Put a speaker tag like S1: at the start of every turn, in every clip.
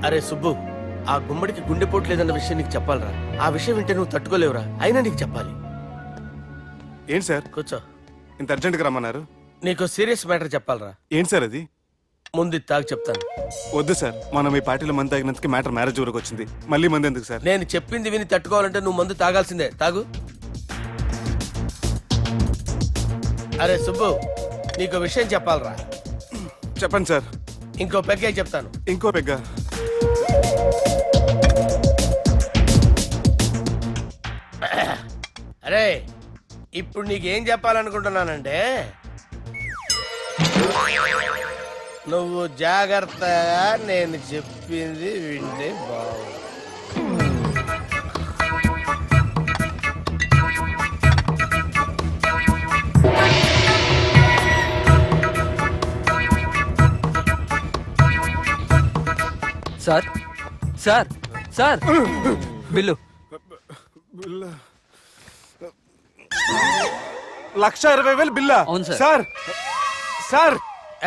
S1: అరే సుబ్బు, ఆ గుమ్మడికి గుండెపోటు లేదన్న విషయం నీకు చెప్పాలరా. ఆ విషయం వింటే నువ్వు తట్టుకోలేవురా, అయినా నీకు చెప్పాలి.
S2: ఏంటి సార్
S1: కూర్చో.
S2: ఇంత అర్జెంట్గా రమ్మన్నారు?
S1: నీకు సీరియస్ మ్యాటర్ చెప్పాలరా.
S2: ఏంటి సార్ అది?
S1: ముందు ఇది తాగు చెప్తాను.
S2: వద్దు సార్, మనం ఈ పార్టీలో మంది తాగినందుకు మ్యాటర్ మ్యారేజ్ వరకు వచ్చింది. మళ్ళీ మంది ఎందుకు సార్?
S1: నేను చెప్పింది విని తట్టుకోవాలంటే నువ్వు మందు తాగాల్సిందే. తాగు. అరే సుబ్బు, నీకు విషయం చెప్పాలరా.
S2: చెప్పండి సార్.
S1: ఇంకో పెగ్గే చెప్తాను.
S2: ఇంకో పెగ్గా?
S1: అరే ఇప్పుడు నీకేం చెప్పాలనుకుంటున్నానంటే, నువ్వు జాగ్రత్తగా నేను చెప్పింది వింటే బాగు.
S3: Sir sir sir bill.
S2: 1,20,000 బిల్లా?
S3: అవును సార్.
S2: సార్ సార్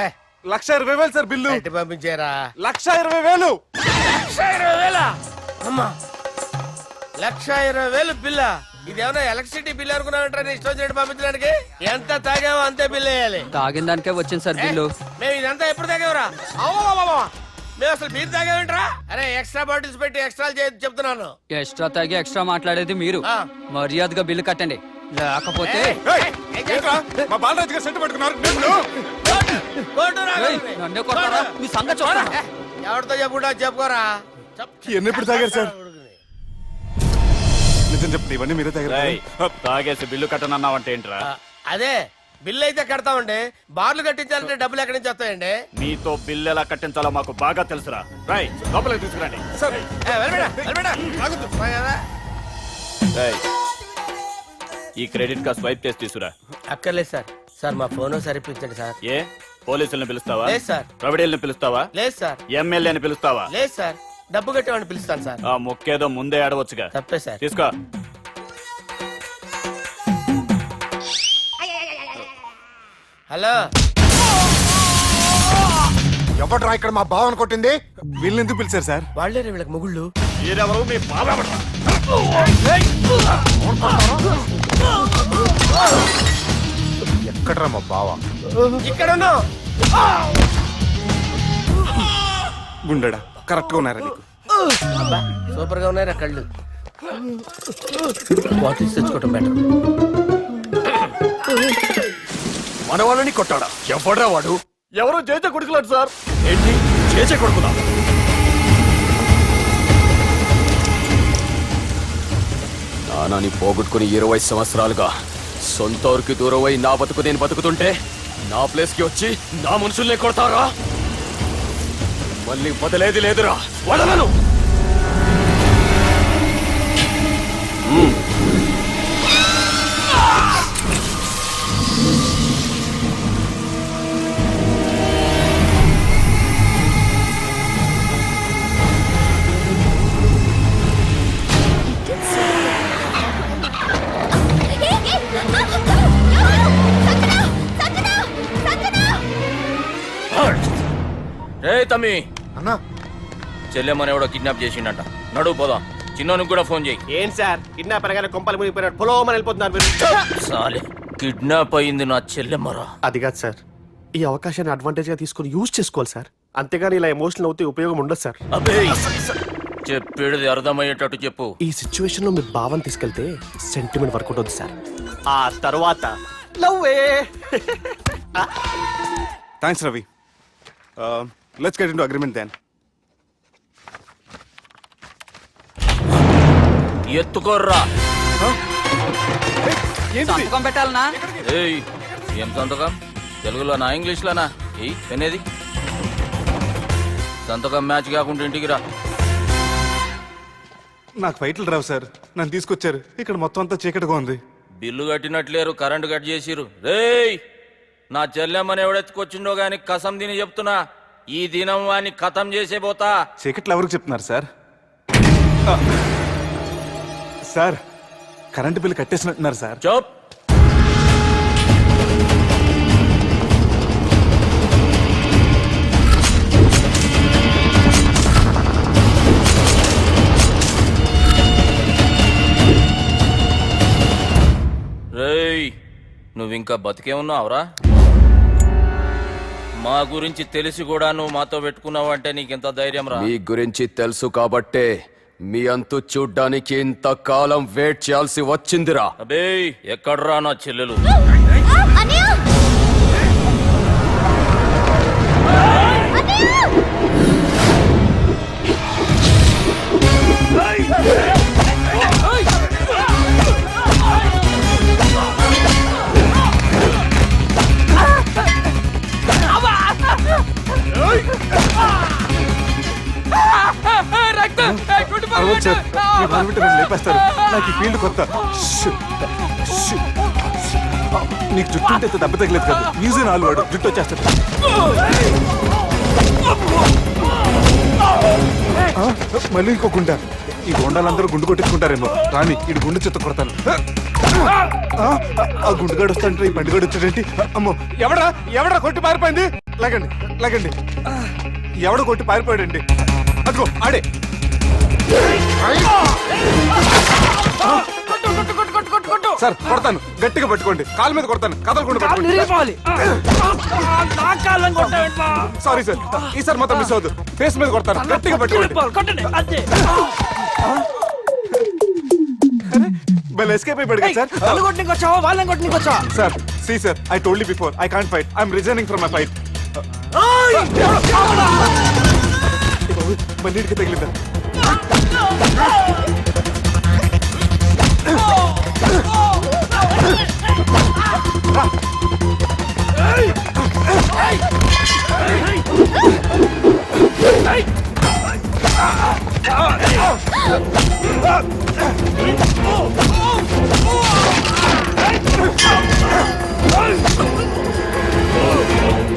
S1: ఏ
S2: 1,20,000 సార్ బిల్లు.
S1: ఎట్టి పంపించారా?
S2: 1,20,000.
S1: 1,20,000 అమ్మా, 1,20,000 బిల్ల. ఇదేమన్నా ఎలక్ట్రిసిటీ బిల్ అనుకున్నామంటారా? నీ ఇష్టం వచ్చినట్టు పంపించడానికి. ఎంత తాగామో అంతే బిల్ వేయాలి.
S3: తాగిన దానికే వచ్చింది సార్ బిల్లు.
S1: మేము ఇదంతా ఎప్పుడు తాగేవరా? మేము అసలు మీరు తాగేమంటారా? అరే ఎక్స్ట్రా బాటిల్స్ పెట్టి ఎక్స్ట్రా చెప్తున్నాను.
S3: ఎక్స్ట్రా తాగి ఎక్స్ట్రా మాట్లాడేది మీరు.
S1: ఆ.
S3: మర్యాదగా బిల్లు కట్టండి, లేకపోతే
S2: ఏంట్రా మా బాలరాజు గారు సెట్ పెట్టుకున్నారు?
S3: ఏయ్, నన్నే కొడతారా? మీ సంగతి చూడరా?
S1: ఎవరితో చెప్పుకుంటా చెప్పుకోరా.
S2: ఇవన్నీ ఎప్పుడు తాగారు సార్? నిజం చెప్పండి, ఇవన్నీ మీరే తాగారు?
S4: తాగేసి బిల్లు కట్టనన్నావంటే ఏంట్రా?
S1: అదే బిల్లు అయితే కడతామండి. బార్లు కట్టించాలంటే డబ్బులు ఎక్కడి నుంచి వస్తాయండి?
S4: మీతో బిల్లు ఎలా కట్టించాలో మాకు బాగా తెలుసురా. రై లోపలికి తీసుకురండి. రేయ్, ఈ క్రెడిట్ కార్డ్ స్వైప్ చేసి తీసుకురా.
S1: అక్కర్లేదు సార్. సార్ మా ఫోన్ సరిపించండి సార్.
S4: ఏ పోలీసుల్ని పిలుస్తావా?
S1: లేదు సార్.
S4: ప్రొవిడీల్ని పిలుస్తావా?
S1: లేదు సార్.
S4: ఎమ్మెల్యేని పిలుస్తావా?
S1: లేదు సార్. డబ్బు కట్టేవాడిని పిలుస్తాను సార్.
S4: ఆ మొక్కేదో ముందే ఆడవచ్చుగా.
S1: తప్పే సార్.
S4: తీసుకో.
S1: హలో,
S2: ఎవడ్రా ఇక్కడ మా బావని కొట్టింది? వీళ్ళని ఎందుకు పిలిచారు సార్?
S1: వాళ్ళేరే వీళ్ళకి మొగుళ్ళు.
S4: మీరెవరు? మీ బాబా
S2: ఎక్కడ్రా మా బావ?
S1: ఇక్కడ ఉన్నావు.
S2: గుండెడా కరెక్ట్ గా ఉన్నారా నీకు?
S1: అబ్బా సూపర్ గా ఉన్నారా కళ్ళు. బాటిల్స్ తెచ్చుకోవటం బెటర్.
S4: మన వాళ్ళని కొట్టాడా? ఎవడ్రా వాడు? ఎవరో చేచే కొడుకులాడు సార్. ఏంటి చేచే కొడుకులా? నానాని పోగొట్టుకుని 20 సంవత్సరాలుగా సొంత ఊరికి దూరమై నా బతుకు నేను బతుకుతుంటే నా ప్లేస్ కి వచ్చి నా మనుషుల్నే కొడతారా? మళ్ళీ వదిలేది లేదురా, వదలను.
S1: తమ్మి
S2: అన్నా
S1: చెల్లెమ్మని ఎవడో కిడ్నాప్ చేసిండట. నడువు పోదాం. చిన్నోనికి కూడా ఫోన్ చేయి.
S5: ఏం సార్ కిడ్నాప్ అనగానే కొంపలు మునిగిపోయినట్టు పొలోమని వెళ్ళిపోతున్నారు మీరు.
S1: సాలే కిడ్నాప్ అయింది నా చెల్లెమ్మరా.
S5: అది కాదు సార్, ఈ అవకాశాన్ని అడ్వాంటేజ్ గా తీసుకుని యూజ్ చేసుకోవాలి సార్. అంతేగాని ఇలా ఎమోషనల్ అవుతే ఉపయోగం ఉండదు సార్.
S1: అబ్బే చెప్పేది అర్థమయ్యేటట్టు చెప్పు.
S5: ఈ సిచ్యువేషన్ లో మీరు భావం తీసుకెళ్తే సెంటిమెంట్ వర్కౌట్ అవుతుంది సార్. ఆ తర్వాత లవ్వే.
S2: Thanks Ravi. Let's get into agreement then.
S1: ఎత్తుకోర్రా.
S3: సంతకం పెట్టాలనా?
S1: ఏయ్ ఏం సంతకం? తెలుగులోనా ఇంగ్లీష్లోనా? ఏయ్ వినేది సంతకం మ్యాచ్ కాకుండా ఇంటికి రా.
S2: నాకు ఫైట్లు రావు సార్, నన్ను తీసుకొచ్చారు. ఇక్కడ మొత్తం అంతా చీకటిగా ఉంది.
S1: బిల్లు కట్టినట్లేరు, కరెంటు కట్ చేసిరు. రేయ్ నా చెల్లెమ్మని ఎవడెత్తుకొచ్చిండో గాని కసం తిని చెప్తున్నా, ఈ దినం వాడిని ఖతం చేసే పోతా.
S2: చీకట్లు ఎవరికి చెప్తున్నారు సార్? సార్ కరెంటు బిల్లు కట్టేసినట్టున్నారు సార్.
S1: చోప్. నువ్వింకా బతికే ఉన్నావురా? మా గురించి తెలిసి కూడా నువ్వు మాతో పెట్టుకున్నావు అంటే నీకెంత ధైర్యం రా?
S4: మీ గురించి తెలుసు కాబట్టే మీ అంతు చూడ్డానికి ఇంతకాలం వెయిట్ చేయాల్సి వచ్చిందిరా.
S1: అబే ఎక్కడ్రా నా చెల్లెలు?
S2: అరవద్దు సార్, మీరు మనవింటే నన్ను లేపేస్తారు. నాకు ఈ ఫీల్డ్ కొత్త. Shoe, shoe. నీకు జుట్టు ఉంటే దెబ్బ తగిలేదు కదా, మ్యూజియం ఆలు వాడు జుట్టు వచ్చేస్తాడు. మళ్ళీ ఇంకో గుండ. ఈ గుండాలందరూ గుండు కొట్టించుకుంటారేమో. రాని ఈ గుండు చెత్త కొడతాను. ఆ గుండుగాడు వస్తాంటే ఈ బండిగాడు వచ్చాడేంటి? అమ్మో, ఎవడా కొట్టి పారిపోయింది? లాగండి లాగండి. ఎవడ కొట్టి పారిపోయాడండి? అదిగో ఆడే. సార్ కొడతాను, గట్టిగా పట్టుకోండి. కాలు మీద కొడతాను, కదలకుండా పట్టుకోండి. సారీ సార్, ఈసారి మాత్రం మిస్ అవద్దు. ఫేస్ మీద కొడతాను, గట్టిగా పట్టుకోండి. Well, escape అయిపోయాడు కదా sir. Sir, see sir, I told you before, I can't fight. I'm resigning from my fight. మళ్ళీ ఇడికి తగిలిందా?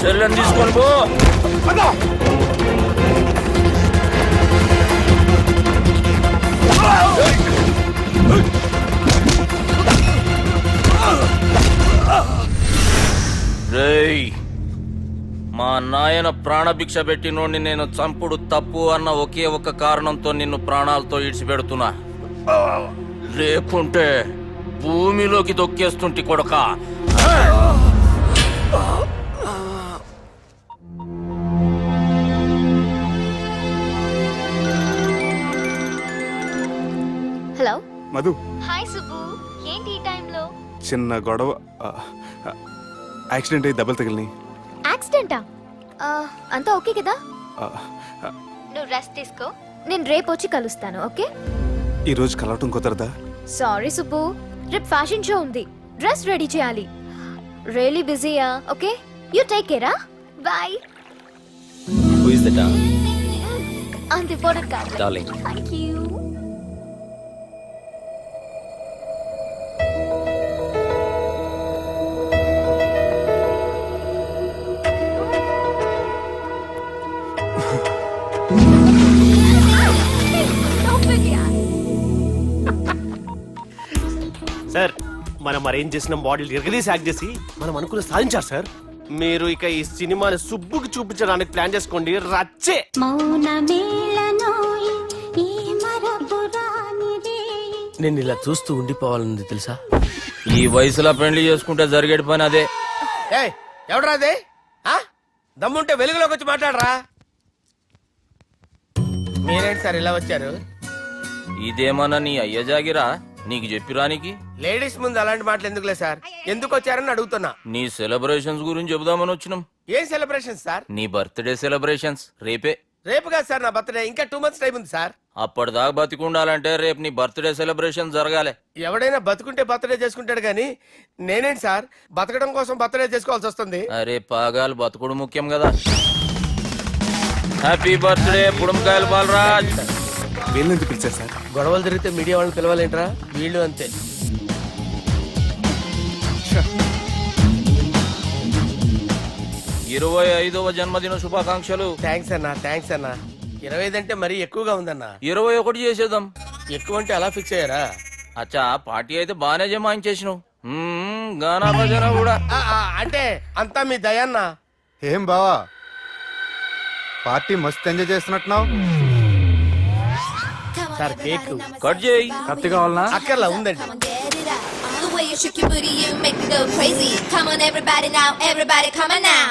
S1: చెల్లెని తీసుకొని పో. రేయ్, మా నాయన ప్రాణభిక్ష పెట్టినోడిని నేను చంపుడు తప్పు అన్న ఒకే ఒక కారణంతో నిన్ను ప్రాణాలతో ఇడిచిపెడుతున్నా. లేకుంటే భూమిలోకి దొక్కేస్తుంటి కొడక.
S6: హలో
S2: మధు,
S6: హాయ్ సుబ్బు, ఏంటి ఈ టైంలో?
S2: చిన్న గొడవ. యాక్సిడెంట్ అయ్యి దెబ్బలు తగిలినాయి.
S6: యాక్సిడెంటా? అంతా ఓకే కదా? నువ్వు రెస్ట్ తీసుకో, నేను రేపు వచ్చి కలుస్తాను. ఓకే?
S2: ఈ రోజు కలవటం కుదరదా?
S6: సారీ సుబ్బు, రేపు ఫ్యాషన్ షో ఉంది, డ్రెస్ రెడీ చేయాలి. రియలీ బిజీయా? Okay, you take care. Bye.
S4: Who is that?
S6: అంత ఇంపార్టెంట్ కాదు.
S4: Darling.
S6: Thank you.
S5: సార్, మనం అరేంజ్ చేసిన మోడల్ ఎరగదీసి యాక్ట్ చేసి మనం అనుకున్న సాధించారు సార్. మీరు ఇక ఈ సినిమాని సుబ్బుకి చూపించడానికి ప్లాన్ చేసుకోండి. రచ్చే. నేను ఇలా చూస్తూ ఉండిపోవాలని తెలుసా?
S1: ఈ వయసులో పెళ్లి చేసుకుంటే జరిగేటి పని అదే.
S7: ఎవడరా అదే? దమ్ముంటే వెలుగులోకి వచ్చి మాట్లాడరా. మీరేంటి సార్ ఇలా వచ్చారు?
S1: ఇదేమన్నా నీ అయ్య జాగిరా నీకు చెప్పిరానికి?
S7: లేడీస్ ముందు అలాంటి మాటలు ఎందుకులే సార్, ఎందుకు వచ్చారని అడుగుతున్నా.
S1: నీ సెలబ్రేషన్స్ గురించి చెబుదామని వచ్చినాం.
S7: ఏం సెలబ్రేషన్ సార్?
S1: నీ బర్త్డే సెలబ్రేషన్స్ రేపే.
S7: రేపు కాదు సార్ నా బర్త్డే, ఇంకా 2 months టైం ఉంది సార్.
S1: అప్పటిదాకా బతికుండాలంటే రేపు నీ బర్త్డే సెలబ్రేషన్ జరగాలి.
S7: ఎవడైనా బతుకుంటే బర్త్డే చేసుకుంటాడు కానీ నేనేంటి సార్ బతకడం కోసం బర్త్డే చేసుకోవాల్సి వస్తుంది?
S1: అరే పాగాలు బతుకుడు ముఖ్యం కదా. హ్యాపీ బర్త్డే పుడుమకాయలు బాలరాజ్.
S2: వీళ్ళెందుకు పిలిచారు సార్?
S7: గొడవలు జరిగితే మీడియా వాళ్ళని పిలవాలేంట్రా? వీళ్ళు అంతే.
S1: 25వ జన్మదిన శుభాకాంక్షలు.
S7: థ్యాంక్స్ అన్నా, థ్యాంక్స్ అన్నా. 25 అంటే మరీ ఎక్కువగా ఉందన్నా.
S1: 21 చేసేద్దాం.
S7: ఎక్కువ అంటే అలా ఫిక్స్ అయ్యారా?
S1: అచ్చా, పార్టీ అయితే బానే జమాయించేసినావు. గానా భజన కూడా.
S7: అంటే అంతా మీ దయన్నా.
S8: ఏం బావా, పార్టీ మస్తు ఎంజాయ్ చేస్తున్నట్టున్నావు.
S7: సార్ కేక్
S1: కట్ చేయి.
S2: కత్తి కావాలనా?
S7: అక్కర్లా ఉందండి.
S9: way you shake your booty, you make me go crazy. Come on, everybody now, everybody, come on now.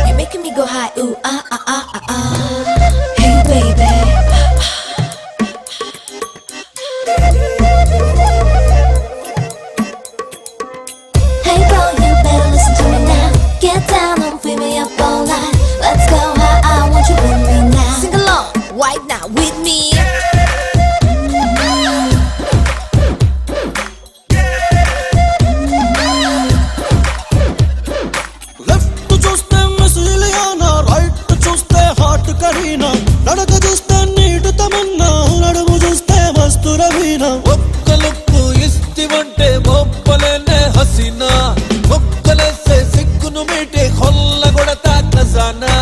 S9: You're making me go high, ooh, ah, ah, ah, ah, ah. Hey, baby. Hey, girl, you better listen to me now. Get down and free me up all night. Let's go high, I want you with me now. Sing along, right now with me.
S10: Left చూస్తే మెసిలియానా, right చూస్తే hot Kareena, నడక చూస్తే నీటు తమన్నా, నడుము చూస్తే మస్తు రవీనా. ఒక్క look ఇస్తివంటే బొప్పలేనే Hasina, ఒక్కలేసే సిగ్గును మీటే కొల్లగొడతా ఖజానా.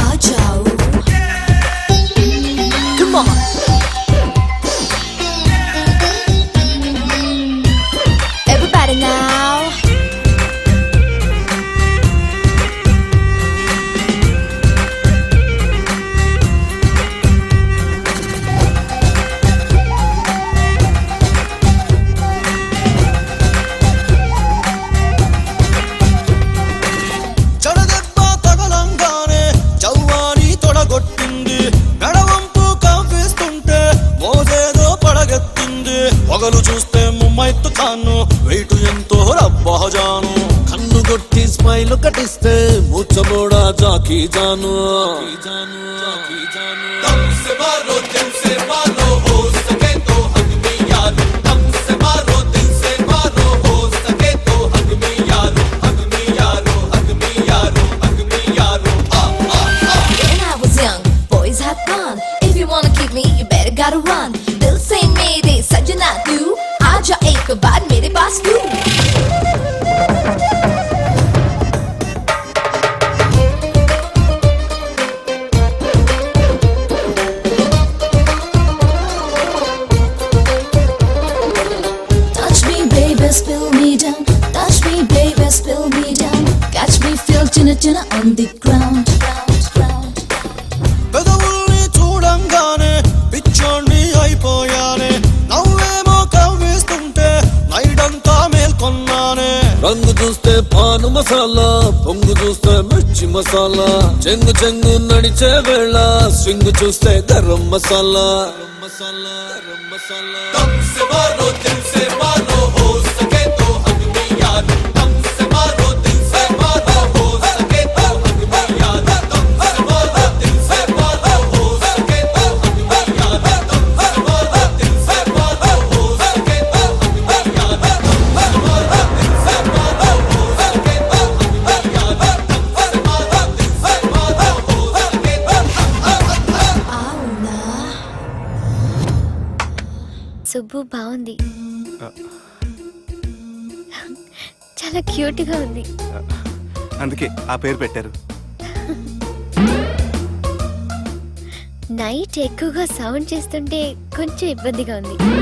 S9: आ जाओ. Come on. Everybody now.
S10: జడదెబ్బ తగలంగానే జవ్వాని తొడగొట్టింది, మెడవంపు కవ్విస్తుంటే మోజేదో పడగెత్తింది. పొగలు చూస్తే ముమ్మైత్తు కాను, వెయిటు ఎంతో రబ్బహజాను, కన్ను కొట్టి స్మైల్ కటిస్తే ముచ్చబోడా జాకీ జాను.
S9: When I was young, boys had fun. If you wanna keep me, you better gotta run. They'll say मेरे सजना तू आजा एक बार मेरे पास तू. Touch me, baby, spill me down. Touch me, baby, spill me down. Catch me, feel tinna on the ground.
S10: పెదవుల్ని చూడంగానే పిచ్చోణ్ణి అయిపోయానే, నవ్వేమో కవ్విస్తుంటే నైడంతా మేల్కొన్నానే. రంగు చూస్తే పాను మసాలా, పొంగు చూస్తే మిర్చి మసాలా, చెంగు చెంగు నడిచే వేళ స్వింగ్ చూస్తే గరం మసాలా.
S9: అవునా?
S6: సుబ్బు బాగుంది, చాలా క్యూట్ గా ఉంది.
S2: అందుకే ఆ పేరు పెట్టారు.
S6: నైట్ ఎక్కువగా సౌండ్ చేస్తుంటే కొంచెం ఇబ్బందిగా ఉంది.